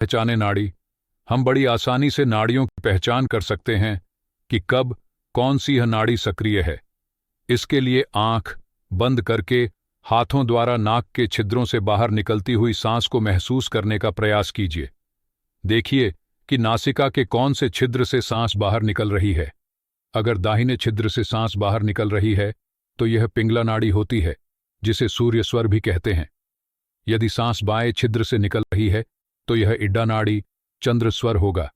पहचाने नाड़ी। हम बड़ी आसानी से नाड़ियों की पहचान कर सकते हैं कि कब कौन सी यह नाड़ी सक्रिय है। इसके लिए आंख बंद करके हाथों द्वारा नाक के छिद्रों से बाहर निकलती हुई सांस को महसूस करने का प्रयास कीजिए। देखिए कि नासिका के कौन से छिद्र से सांस बाहर निकल रही है। अगर दाहिने छिद्र से सांस बाहर निकल रही है तो यह पिंगला नाड़ी होती है, जिसे सूर्य स्वर भी कहते हैं। यदि सांस बाएं छिद्र से निकल रही है तो यह इड्डा नाड़ी चंद्र स्वर होगा।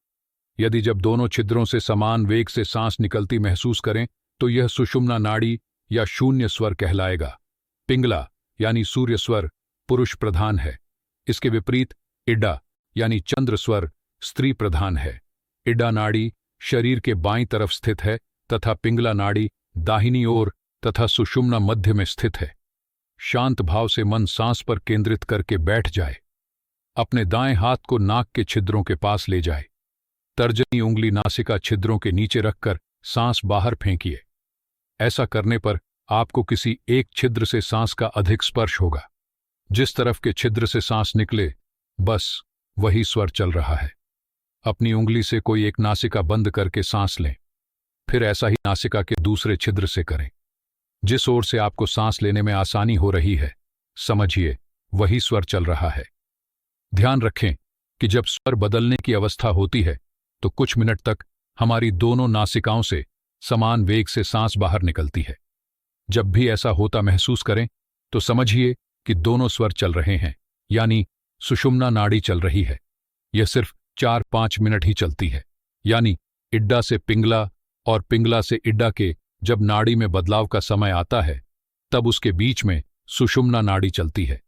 यदि जब दोनों छिद्रों से समान वेग से सांस निकलती महसूस करें तो यह सुषुम्ना नाड़ी या शून्य स्वर कहलाएगा। पिंगला यानी सूर्य स्वर पुरुष प्रधान है। इसके विपरीत इड्डा यानी चंद्र स्वर स्त्री प्रधान है। इड्डा नाड़ी शरीर के बाईं तरफ स्थित है तथा पिंगला नाड़ी दाहिनी ओर तथा सुषुम्ना मध्य में स्थित है। शांत भाव से मन सांस पर केंद्रित करके बैठ जाए। अपने दाएं हाथ को नाक के छिद्रों के पास ले जाए। तर्जनी उंगली नासिका छिद्रों के नीचे रखकर सांस बाहर फेंकिए। ऐसा करने पर आपको किसी एक छिद्र से सांस का अधिक स्पर्श होगा। जिस तरफ के छिद्र से सांस निकले बस वही स्वर चल रहा है। अपनी उंगली से कोई एक नासिका बंद करके सांस लें, फिर ऐसा ही नासिका के दूसरे छिद्र से करें। जिस ओर से आपको सांस लेने में आसानी हो रही है समझिए वही स्वर चल रहा है। ध्यान रखें कि जब स्वर बदलने की अवस्था होती है तो कुछ मिनट तक हमारी दोनों नासिकाओं से समान वेग से सांस बाहर निकलती है। जब भी ऐसा होता महसूस करें तो समझिए कि दोनों स्वर चल रहे हैं, यानी सुषुम्ना नाड़ी चल रही है। यह सिर्फ 4-5 मिनट ही चलती है, यानी इड्डा से पिंगला और पिंगला से इड्डा के जब नाड़ी में बदलाव का समय आता है तब उसके बीच में सुषुम्ना नाड़ी चलती है।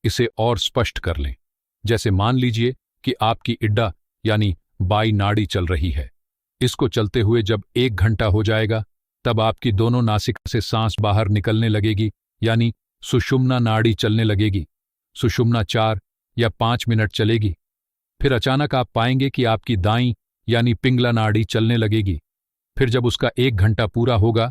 इसे और स्पष्ट कर लें, जैसे मान लीजिए कि आपकी इड्डा यानी बाई नाड़ी चल रही है। इसको चलते हुए जब 1 घंटा हो जाएगा तब आपकी दोनों नासिका से सांस बाहर निकलने लगेगी, यानी सुषुम्ना नाड़ी चलने लगेगी। सुषुम्ना 4 या 5 मिनट चलेगी। फिर अचानक आप पाएंगे कि आपकी दाईं यानी पिंगला नाड़ी चलने लगेगी। फिर जब उसका 1 घंटा पूरा होगा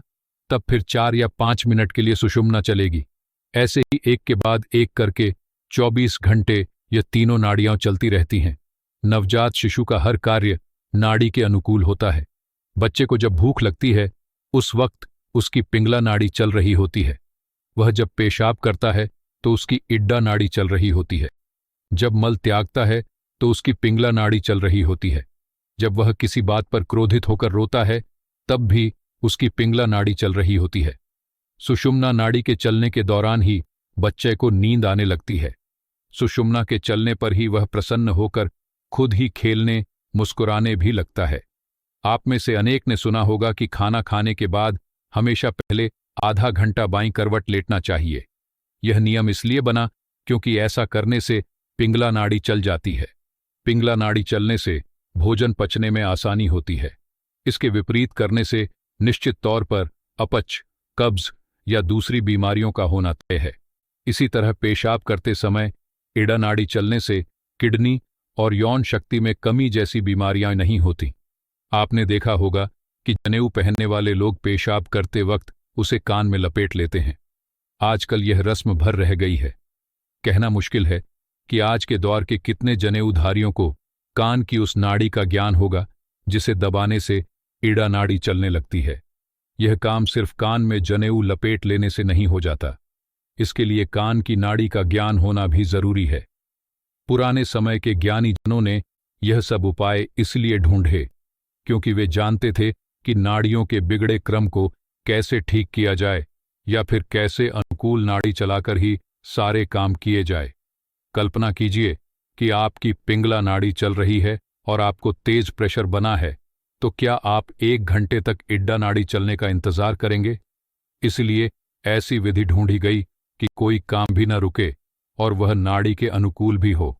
तब फिर 4 या 5 मिनट के लिए सुषुम्ना चलेगी। ऐसे ही एक के बाद एक करके 24 घंटे ये तीनों नाड़ियां चलती रहती हैं। नवजात शिशु का हर कार्य नाड़ी के अनुकूल होता है। बच्चे को जब भूख लगती है उस वक्त उसकी पिंगला नाड़ी चल रही होती है। वह जब पेशाब करता है तो उसकी इड्डा नाड़ी चल रही होती है। जब मल त्यागता है तो उसकी पिंगला नाड़ी चल रही होती है। जब वह किसी बात पर क्रोधित होकर रोता है तब भी उसकी पिंगला नाड़ी चल रही होती है। सुषुम्ना नाड़ी के चलने के दौरान ही बच्चे को नींद आने लगती है। सुषुम्ना के चलने पर ही वह प्रसन्न होकर खुद ही खेलने मुस्कुराने भी लगता है। आप में से अनेक ने सुना होगा कि खाना खाने के बाद हमेशा पहले आधा घंटा बाईं करवट लेटना चाहिए। यह नियम इसलिए बना क्योंकि ऐसा करने से पिंगला नाड़ी चल जाती है। पिंगला नाड़ी चलने से भोजन पचने में आसानी होती है। इसके विपरीत करने से निश्चित तौर पर अपच, कब्ज या दूसरी बीमारियों का होना तय है। इसी तरह पेशाब करते समय इड्डा नाड़ी चलने से किडनी और यौन शक्ति में कमी जैसी बीमारियां नहीं होती। आपने देखा होगा कि जनेऊ पहनने वाले लोग पेशाब करते वक्त उसे कान में लपेट लेते हैं। आजकल यह रस्म भर रह गई है। कहना मुश्किल है कि आज के दौर के कितने जनेऊधारियों को कान की उस नाड़ी का ज्ञान होगा जिसे दबाने से इड्डा नाड़ी चलने लगती है। यह काम सिर्फ कान में जनेऊ लपेट लेने से नहीं हो जाता। इसके लिए कान की नाड़ी का ज्ञान होना भी जरूरी है। पुराने समय के ज्ञानी जनों ने यह सब उपाय इसलिए ढूंढे क्योंकि वे जानते थे कि नाड़ियों के बिगड़े क्रम को कैसे ठीक किया जाए या फिर कैसे अनुकूल नाड़ी चलाकर ही सारे काम किए जाए। कल्पना कीजिए कि आपकी पिंगला नाड़ी चल रही है और आपको तेज प्रेशर बना है, तो क्या आप 1 घंटे तक इड्डा नाड़ी चलने का इंतजार करेंगे? इसलिए ऐसी विधि ढूंढी गई कि कोई काम भी न रुके और वह नाड़ी के अनुकूल भी हो।